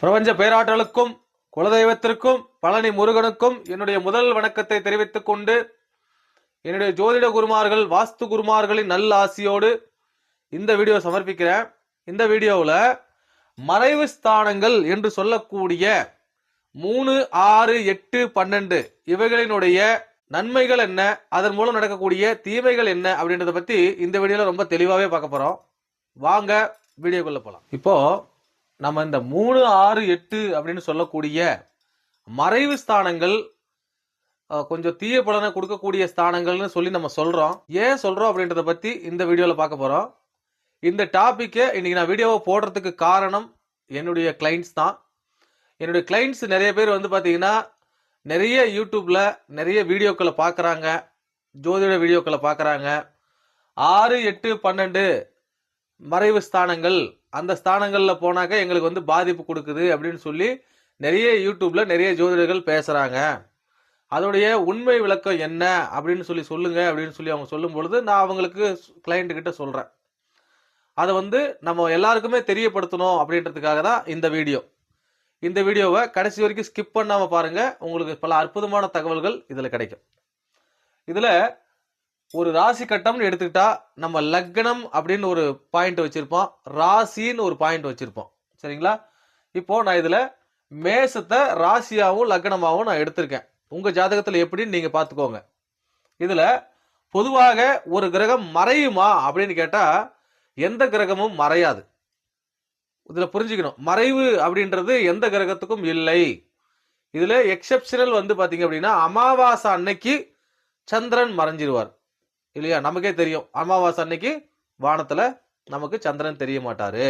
பிரபஞ்ச பேராற்றலுக்கும் குலதெய்வத்திற்கும் பழனி முருகனுக்கும் என்னுடைய முதல் வணக்கத்தை தெரிவித்துக் கொண்டு என்னுடைய ஜோதிட குருமார்கள் வாஸ்து குருமார்களின் நல்ல ஆசியோடு இந்த வீடியோ சமர்ப்பிக்கிறேன். இந்த வீடியோவில் மறைவு ஸ்தானங்கள் என்று சொல்லக்கூடிய 3, 6, 8, 12 இவைகளினுடைய நன்மைகள் என்ன, அதன் மூலம் நடக்கக்கூடிய தீமைகள் என்ன அப்படின்றத பத்தி இந்த வீடியோல ரொம்ப தெளிவாகவே பார்க்க போறோம். வாங்க வீடியோக்குள்ள போலாம். இப்போ நம்ம இந்த 3, 6, 8 அப்படின்னு சொல்லக்கூடிய மறைவு ஸ்தானங்கள் கொஞ்சம் தீய பலனை கொடுக்கக்கூடிய ஸ்தானங்கள்னு சொல்லி நம்ம சொல்றோம். ஏன் சொல்றோம் அப்படின்றத பத்தி இந்த வீடியோல பார்க்க போறோம். இந்த டாபிக்கை இன்னைக்கு நான் வீடியோவை போடுறதுக்கு காரணம் என்னுடைய கிளைண்ட்ஸ் தான். என்னுடைய கிளைண்ட்ஸ் நிறைய பேர் வந்து பார்த்தீங்கன்னா நிறைய யூடியூப்ல நிறைய வீடியோக்களை பார்க்குறாங்க, ஜோதிட வீடியோக்களை பார்க்குறாங்க. 6, 8, 12 மறைவு ஸ்தானங்கள், அந்த ஸ்தானங்களில் போனாக்க எங்களுக்கு வந்து பாதிப்பு கொடுக்குது அப்படின்னு சொல்லி நிறைய யூடியூப்ல நிறைய ஜோதிடர்கள் பேசுகிறாங்க. அதோடைய உண்மை விளக்கம் என்ன அப்படின்னு சொல்லி சொல்லுங்க அப்படின்னு சொல்லி அவங்க சொல்லும் பொழுது நான் அவங்களுக்கு கிளைண்ட் கிட்ட சொல்கிறேன். அதை வந்து நம்ம எல்லாருக்குமே தெரியப்படுத்தணும் அப்படின்றதுக்காக தான் இந்த வீடியோ. இந்த வீடியோவை கடைசி வரைக்கும் ஸ்கிப் பண்ணாமல் பாருங்கள். உங்களுக்கு பல அற்புதமான தகவல்கள் இதில் கிடைக்கும். இதில் ஒரு ராசி கட்டம்னு எடுத்துக்கிட்டா நம்ம லக்னம் அப்படின்னு ஒரு பாயிண்ட் வச்சிருப்போம், ராசின்னு ஒரு பாயிண்ட் வச்சிருப்போம். சரிங்களா? இப்போ நான் இதுல மேசத்தை ராசியாவும் லக்னமாவும் நான் எடுத்திருக்கேன். உங்க ஜாதகத்துல எப்படின்னு நீங்க பாத்துக்கோங்க. இதுல பொதுவாக ஒரு கிரகம் மறையுமா அப்படின்னு கேட்டா எந்த கிரகமும் மறையாது. இதுல புரிஞ்சுக்கணும், மறைவு அப்படின்றது எந்த கிரகத்துக்கும் இல்லை. இதுல எக்ஸெப்ஷனல் வந்து பாத்தீங்க அப்படின்னா அமாவாசை அன்னைக்கு சந்திரன் மறைஞ்சிருவார் இல்லையா? நமக்கே தெரியும், அமாவாசை அன்னைக்கு வானத்துல நமக்கு சந்திரன் தெரிய மாட்டாரு.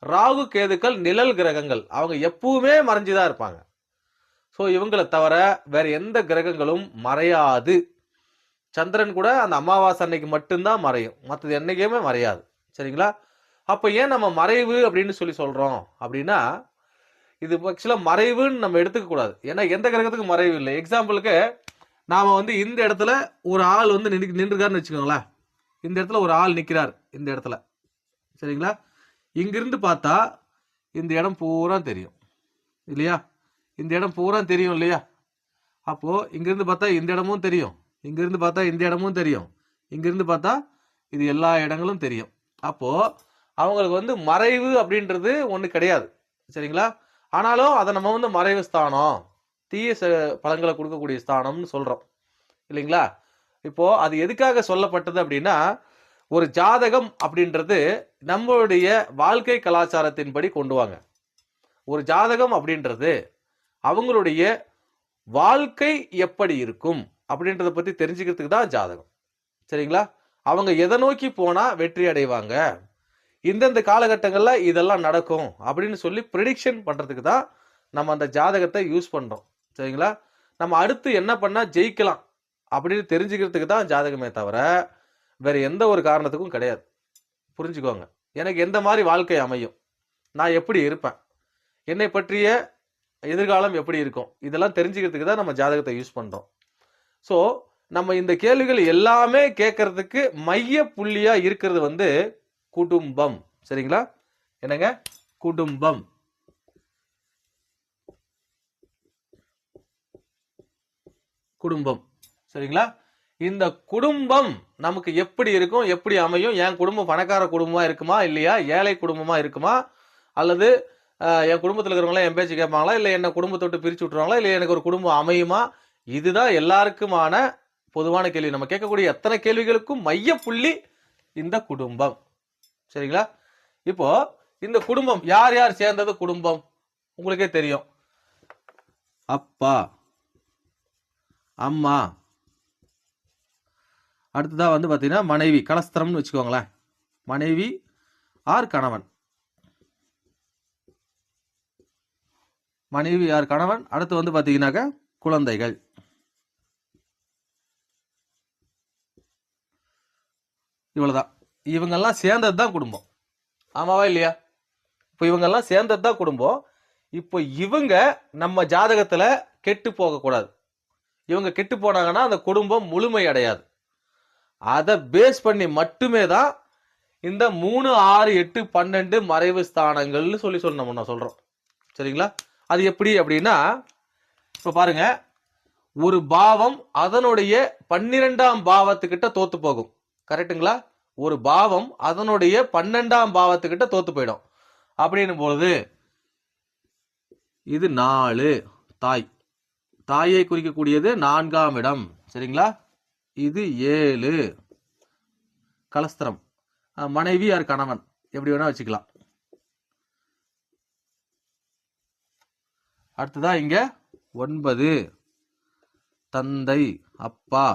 ராகு கேதுக்கள் நிழல் கிரகங்கள், அவங்க எப்பவுமே மறைஞ்சுதான் இருப்பாங்க. ஸோ இவங்களை தவிர வேற எந்த கிரகங்களும் மறையாது. சந்திரன் கூட அந்த அமாவாசை அன்னைக்கு மட்டும்தான் மறையும், மற்றது என்னைக்குமே மறையாது. சரிங்களா? அப்ப ஏன் நம்ம மறைவு அப்படின்னு சொல்லி சொல்றோம் அப்படின்னா, இது ஆக்சுவலா மறைவுன்னு நம்ம எடுத்துக்க கூடாது. ஏன்னா எந்த கிரகத்துக்கும் மறைவு இல்லை. எக்ஸாம்பிளுக்கு நாம வந்து இந்த இடத்துல ஒரு ஆள் வந்து நின்றுக்காருன்னு வச்சுக்கோங்களேன். இந்த இடத்துல ஒரு ஆள் நிற்கிறார் இந்த இடத்துல. சரிங்களா? இங்கிருந்து பார்த்தா இந்த இடம் பூரா தெரியும் இல்லையா? இந்த இடம் பூரா தெரியும் இல்லையா? அப்போ இங்கிருந்து பார்த்தா இந்த இடமும் தெரியும், இங்கிருந்து பார்த்தா இந்த இடமும் தெரியும், இங்கிருந்து பார்த்தா இது எல்லா இடங்களும் தெரியும். அப்போ அவங்களுக்கு வந்து மறைவு அப்படின்றது ஒண்ணு கிடையாது. சரிங்களா? ஆனாலும் அதை நம்ம வந்து மறைவு ஸ்தானம், தீய பலன்களை கொடுக்கக்கூடிய ஸ்தானம்னு சொல்றோம் இல்லைங்களா? இப்போ அது எதுக்காக சொல்லப்பட்டது அப்படின்னா, ஒரு ஜாதகம் அப்படின்றது நம்மளுடைய வாழ்க்கை கலாச்சாரத்தின்படி கொண்டு வாங்க. ஒரு ஜாதகம் அப்படின்றது அவங்களுடைய வாழ்க்கை எப்படி இருக்கும் அப்படின்றத பத்தி தெரிஞ்சுக்கிறதுக்கு தான் ஜாதகம். சரிங்களா? அவங்க எதை நோக்கி போனா வெற்றி அடைவாங்க, இந்தந்த காலகட்டங்கள்ல இதெல்லாம் நடக்கும் அப்படின்னு சொல்லி ப்ரெடிக்ஷன் பண்றதுக்கு தான் நம்ம அந்த ஜாதகத்தை யூஸ் பண்றோம். சரிங்களா? நம்ம அடுத்து என்ன பண்ணா ஜெயிக்கலாம் அப்படின்னு தெரிஞ்சுக்கிறதுக்கு தான் ஜாதகமே தவிர வேற எந்த ஒரு காரணத்துக்கும் கிடையாது. புரிஞ்சுக்கோங்க. எனக்கு எந்த மாதிரி வாழ்க்கை அமையும், நான் எப்படி இருப்பேன், என்னை பற்றிய எதிர்காலம் எப்படி இருக்கும், இதெல்லாம் தெரிஞ்சுக்கிறதுக்கு தான் நம்ம ஜாதகத்தை யூஸ் பண்றோம். ஸோ நம்ம இந்த கேள்விகள் எல்லாமே கேட்கறதுக்கு மைய புள்ளியா இருக்கிறது வந்து குடும்பம். சரிங்களா? என்னங்க? குடும்பம். குடும்பம். சரிங்களா? இந்த குடும்பம் நமக்கு எப்படி இருக்கும், எப்படி அமையும், என் குடும்பம் பணக்கார குடும்பமா இருக்குமா இல்லையா, ஏழை குடும்பமா இருக்குமா, அல்லது என் குடும்பத்தில் இருக்கிறவங்களாம் என் பேச்சு கேட்பாங்களா, இல்லை என்ன குடும்பத்தை விட்டு பிரிச்சு விட்டுருவாங்களா, இல்லை எனக்கு ஒரு குடும்பம் அமையுமா, இதுதான் எல்லாருக்குமான பொதுவான கேள்வி. நம்ம கேட்கக்கூடிய எத்தனை கேள்விகளுக்கும் மைய புள்ளி இந்த குடும்பம். சரிங்களா? இப்போ இந்த குடும்பம் யார் யார் சேர்ந்தது குடும்பம் உங்களுக்கே தெரியும். அப்பா, அம்மா, அடுத்ததா வந்து பார்த்தீங்கன்னா மனைவி, கலஸ்திரம்னு வச்சுக்கோங்களேன். மனைவி ஆர் கணவன், மனைவி யார் கணவன். அடுத்து வந்து பார்த்தீங்கன்னாக்க குழந்தைகள். இவ்வளவுதான். இவங்கெல்லாம் சேர்ந்தது தான் குடும்பம். ஆமாவா இல்லையா? இப்போ இவங்கெல்லாம் சேர்ந்தது தான் குடும்பம். இப்போ இவங்க நம்ம ஜாதகத்துல கெட்டு போகக்கூடாது. இவங்க கெட்டு போனாங்கன்னா அந்த குடும்பம் முழுமை அடையாது. அதை பேஸ் பண்ணி மட்டுமே தான் இந்த 3, 6, 8, 12 மறைவு ஸ்தானங்கள்னு சொல்லி நம்ம சொல்றோம். சரிங்களா? அது எப்படி அப்படின்னா, இப்ப பாருங்க, ஒரு பாவம் அதனுடைய 12ஆம் பாவத்துக்கிட்ட தோத்து போகும். கரெக்டுங்களா? ஒரு பாவம் அதனுடைய 12ஆம் பாவத்துக்கிட்ட தோத்து போயிடும். அப்படின்னும் பொழுது இது 4 தாய், தாயை குறிக்கக்கூடியது 4ஆம் இடம். சரிங்களா? இது 7 கலஸ்திரம், மனைவி யார் கணவன் எப்படி வேணா வச்சுக்கலாம். அடுத்ததா இங்க 9 தந்தை அப்பா,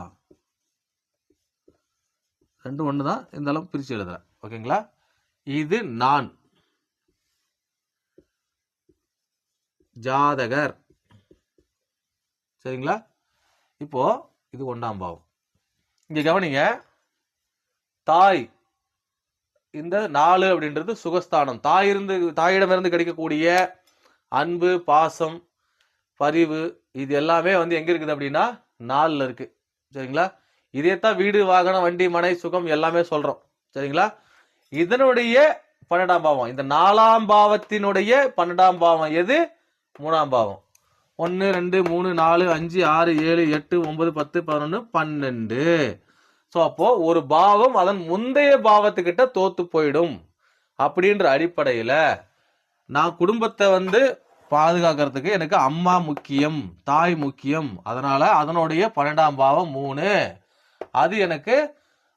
ரெண்டும் ஒண்ணுதான், இருந்தாலும் பிரிச்சு எழுதுறேன். ஓகேங்களா? இது நான் ஜாதகர். சரிங்களா? இப்போ இது 1ஆம் பாவம். இங்க கவனிங்க, தாய் இந்த 4 அப்படின்றது சுகஸ்தானம். தாயிடமிருந்து கிடைக்கக்கூடிய அன்பு, பாசம், பரிவு, இது எல்லாமே வந்து எங்க இருக்குது அப்படின்னா 4ல இருக்கு. சரிங்களா? இதைத்தான் வீடு, வாகனம், வண்டி, மனை, சுகம் எல்லாமே சொல்றோம். சரிங்களா? இதனுடைய 12ஆம் பாவம், இந்த 4ஆம் பாவத்தினுடைய 12ஆம் பாவம் எது? 3ஆம் பாவம். 1 2 3 4 5 6 7 8 9 10 11 12. ஸோ அப்போ ஒரு பாவம் அதன் முந்தைய பாவத்துக்கிட்ட தோத்து போயிடும். அப்படின்ற அடிப்படையில நான் குடும்பத்தை வந்து பாதுகாக்கிறதுக்கு எனக்கு அம்மா முக்கியம், தாய் முக்கியம். அதனால அதனுடைய 12ஆம் பாவம் 3, அது எனக்கு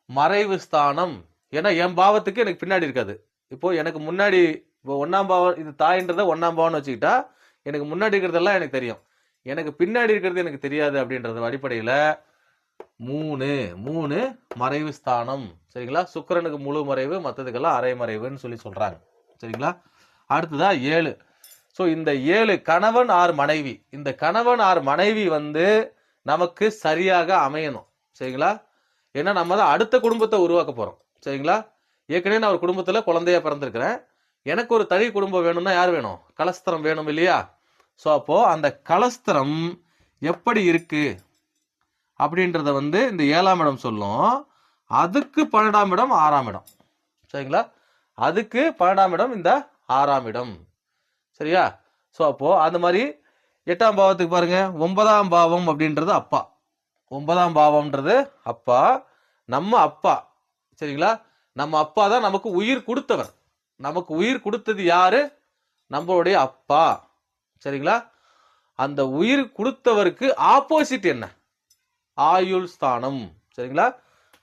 மறைவு ஸ்தானம். ஏன்னா என் பாவத்துக்கு எனக்கு பின்னாடி இருக்காது. இப்போ எனக்கு முன்னாடி, இப்போ 1ஆம் பாவம், இது தாயின்றத 1ஆம் பாவம்னு வச்சுக்கிட்டா எனக்கு முன்னாடி இருக்கிறதெல்லாம் எனக்கு தெரியும், எனக்கு பின்னாடி இருக்கிறது எனக்கு தெரியாது. அப்படின்றது அடிப்படையில 3 மறைவு ஸ்தானம். சரிங்களா? சுக்கிரனுக்கு முழு மறைவு, மற்றதுக்கெல்லாம் அரை மறைவுன்னு சொல்றாங்க. சரிங்களா? அடுத்ததா 7. ஸோ இந்த 7 கணவன் ஆர் மனைவி, இந்த கணவன் ஆர் மனைவி வந்து நமக்கு சரியாக அமையணும். சரிங்களா? ஏன்னா நம்ம தான் அடுத்த குடும்பத்தை உருவாக்க போறோம். சரிங்களா? ஏற்கனவே நான் ஒரு குடும்பத்துல குழந்தையா பிறந்திருக்கிறேன். எனக்கு ஒரு தனி குடும்பம் வேணும்னா யார் வேணும்? கலஸ்திரம் வேணும் இல்லையா? ஸோ அப்போ அந்த கலஸ்திரம் எப்படி இருக்கு அப்படின்றத வந்து இந்த 7ஆம் இடம் சொல்லும். அதுக்கு 12ஆம் இடம் 6ஆம் இடம். சரிங்களா? அதுக்கு 12ஆம் இடம் இந்த 6ஆம் இடம். சரியா? ஸோ அப்போ அந்த மாதிரி 8ஆம் பாவத்துக்கு பாருங்க, 9ஆம் பாவம் அப்படின்றது அப்பா. 9ஆம் பாவம்ன்றது அப்பா, நம்ம அப்பா. சரிங்களா? நம்ம அப்பா தான் நமக்கு உயிர் கொடுத்தவர். நமக்கு உயிர் கொடுத்தது யாரு? நம்மளுடைய அப்பா. சரிங்களா? அந்த உயிர் கொடுத்தவருக்கு ஆப்போசிட் என்ன? ஆயுள் ஸ்தானம். சரிங்களா?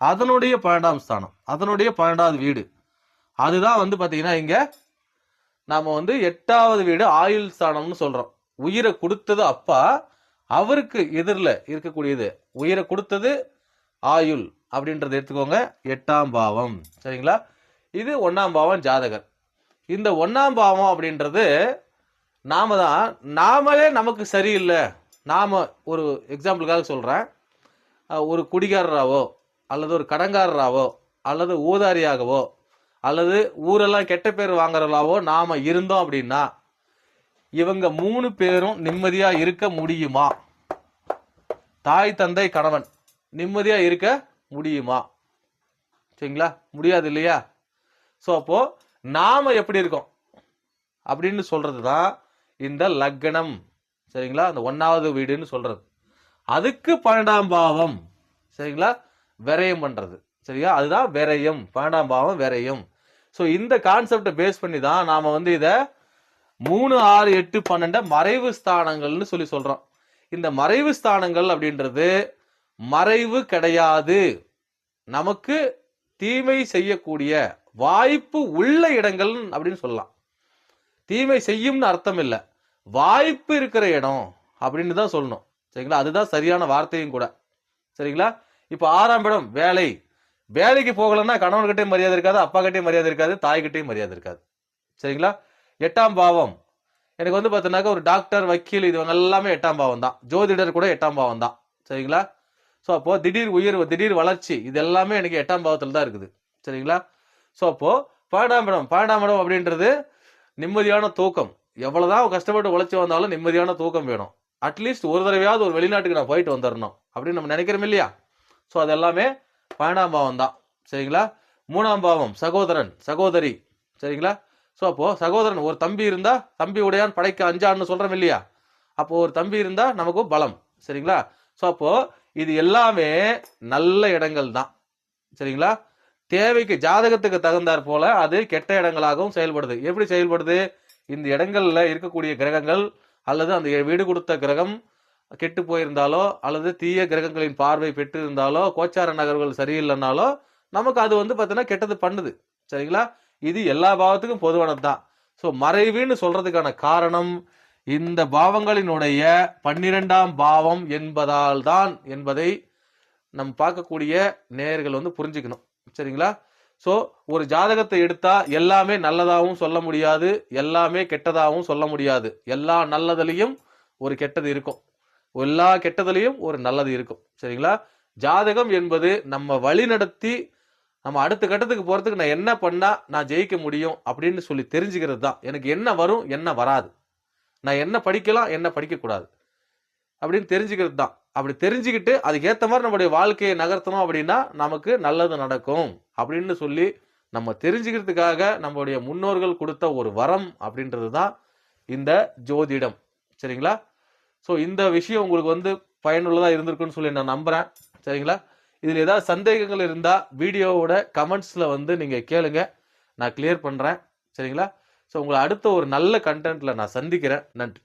அதனுடைய 12ஆம் ஸ்தானம், அதனுடைய 12வது வீடு. அதுதான் வந்து பாத்தீங்கன்னா இங்க நாம வந்து 8வது வீடு ஆயுள் ஸ்தானம்னு சொல்றோம். உயிரை கொடுத்தது அப்பா, அவருக்கு எதிரில் இருக்கக்கூடியது உயிரை கொடுத்தது ஆயுள் அப்படின்றத எடுத்துக்கோங்க. 8ஆம் பாவம். சரிங்களா? இது 1ஆம் பாவம் ஜாதகர். இந்த 1ஆம் பாவம் அப்படின்றது நாமளே நமக்கு சரியில்லை. நாம ஒரு எக்ஸாம்பிளுக்காக சொல்றேன், ஒரு குடிகாரராவோ அல்லது ஒரு கடங்காரராவோ அல்லது ஊதாரியாகவோ அல்லது ஊரெல்லாம் கெட்ட பேர் வாங்குறவளாவோ நாம இருந்தோம் அப்படின்னா இவங்க 3 பேரும் நிம்மதியா இருக்க முடியுமா? தாய், தந்தை, கணவன் நிம்மதியா இருக்க முடியுமா? சரிங்களா? முடியாது இல்லையா? ஸோ அப்போ நாம எப்படி இருக்கோம் அப்படின்னு சொல்றதுதான் இந்த லக்னம். சரிங்களா? அந்த 1வது வீடுன்னு சொல்றது. அதுக்கு 12ஆம் பாவம். சரிங்களா? விரயம் பண்றது. சரியா? அதுதான் விரயம். 12ஆம் பாவம் விரயம். ஸோ இந்த கான்செப்டை பேஸ் பண்ணி தான் நாம வந்து இதை 3 6 8 12 மறைவு ஸ்தானங்கள்னு சொல்றோம். இந்த மறைவு ஸ்தானங்கள் அப்படின்றது மறைவு கிடையாது, நமக்கு தீமை செய்யக்கூடிய வாய்ப்பு உள்ள இடங்கள் அப்படின்னு சொல்லலாம். தீமை செய்யும்னு அர்த்தம் இல்லை, வாய்ப்பு இருக்கிற இடம் அப்படின்னு தான் சொல்லணும். சரிங்களா? அதுதான் சரியான வார்த்தையும் கூட. சரிங்களா? இப்போ 6ஆம் இடம் வேலை. வேலைக்கு போகலன்னா கணவன்கிட்டையும் மரியாதை இருக்காது, அப்பா கிட்டையும் மரியாதை இருக்காது, தாய்கிட்டையும் மரியாதை இருக்காது. சரிங்களா? 8ஆம் பாவம் எனக்கு வந்து பார்த்தீங்கன்னாக்கா ஒரு டாக்டர், வக்கீல், இது எல்லாமே 8ஆம் பாவம் தான். ஜோதிடர் கூட 8ஆம் பாவம் தான். சரிங்களா? ஸோ அப்போ திடீர் உயர்வு, திடீர் வளர்ச்சி, இது எல்லாமே எனக்கு 8ஆம் பாவத்தில் தான் இருக்குது. சரிங்களா? ஸோ அப்போ 12ஆம் இடம் அப்படின்றது நிம்மதியான தூக்கம். எவ்வளவுதான் கஷ்டப்பட்டு உழைச்சி வந்தாலும் நிம்மதியான தூக்கம் வேணும். அட்லீஸ்ட் ஒரு தடவையாவது ஒரு வெளிநாட்டுக்கு நான் போயிட்டு வந்துடணும் அப்படின்னு நம்ம நினைக்கிறோம் இல்லையா? ஸோ அது எல்லாமே 12ஆம் பாவம் தான். சரிங்களா? 3ஆம் பாவம் சகோதரன், சகோதரி. சரிங்களா? ஸோ அப்போ சகோதரன் ஒரு தம்பி இருந்தா தம்பி உடையான் படைக்க அஞ்சான்னு சொல்றோம் இல்லையா? அப்போ ஒரு தம்பி இருந்தா நமக்கு பலம். சரிங்களா? ஸோ அப்போ இது எல்லாமே நல்ல இடங்கள் தான். சரிங்களா? தேவைக்கு ஜாதகத்துக்கு தகுந்தாற் போல அது கெட்ட இடங்களாகவும் செயல்படுது. எப்படி செயல்படுது? இந்த இடங்கள்ல இருக்கக்கூடிய கிரகங்கள் அல்லது அந்த வீடு கொடுத்த கிரகம் கெட்டு போயிருந்தாலோ அல்லது தீய கிரகங்களின் பார்வை பெற்று இருந்தாலோ கோச்சார நகர்வுகள் சரியில்லைனாலோ நமக்கு அது பார்த்தீங்கன்னா கெட்டது பண்ணுது. சரிங்களா? இது எல்லா பாவத்துக்கும் பொதுவானது தான். ஸோ மறைவுன்னு சொல்றதுக்கான காரணம் இந்த பாவங்களினுடைய 12ஆம் பாவம் என்பதால் தான் என்பதை நம் பார்க்கக்கூடிய நேயர்கள் புரிஞ்சுக்கணும். சரிங்களா? ஸோ ஒரு ஜாதகத்தை எடுத்தா எல்லாமே நல்லதாகவும் சொல்ல முடியாது, எல்லாமே கெட்டதாகவும் சொல்ல முடியாது. எல்லா நல்லதுலையும் ஒரு கெட்டது இருக்கும், எல்லா கெட்டதுலையும் ஒரு நல்லது இருக்கும். சரிங்களா? ஜாதகம் என்பது நம்ம வழி நடத்தி நம்ம அடுத்த கட்டத்துக்கு போறதுக்கு நான் என்ன பண்ணா நான் ஜெயிக்க முடியும் அப்படின்னு சொல்லி தெரிஞ்சுக்கிறது தான். எனக்கு என்ன வரும் என்ன வராது, நான் என்ன படிக்கலாம் என்ன படிக்கக்கூடாது அப்படின்னு தெரிஞ்சுக்கிறது தான். அப்படி தெரிஞ்சுக்கிட்டு அதுக்கேற்ற மாதிரி நம்மளுடைய வாழ்க்கையை நகர்த்தணும் அப்படின்னா நமக்கு நல்லது நடக்கும் அப்படின்னு சொல்லி நம்ம தெரிஞ்சுக்கிறதுக்காக நம்மளுடைய முன்னோர்கள் கொடுத்த ஒரு வரம் அப்படின்றது தான் இந்த ஜோதிடம். சரிங்களா? ஸோ இந்த விஷயம் உங்களுக்கு பயனுள்ளதாக இருந்திருக்குன்னு சொல்லி நான் நம்புகிறேன். சரிங்களா? இதில் ஏதாவது சந்தேகங்கள் இருந்தால் வீடியோவோட கமெண்ட்ஸில் நீங்கள் கேளுங்க, நான் கிளியர் பண்ணுறேன். சரிங்களா? ஸோ உங்களை அடுத்த ஒரு நல்ல கண்டென்ட்டில் நான் சந்திக்கிறேன். நன்றி.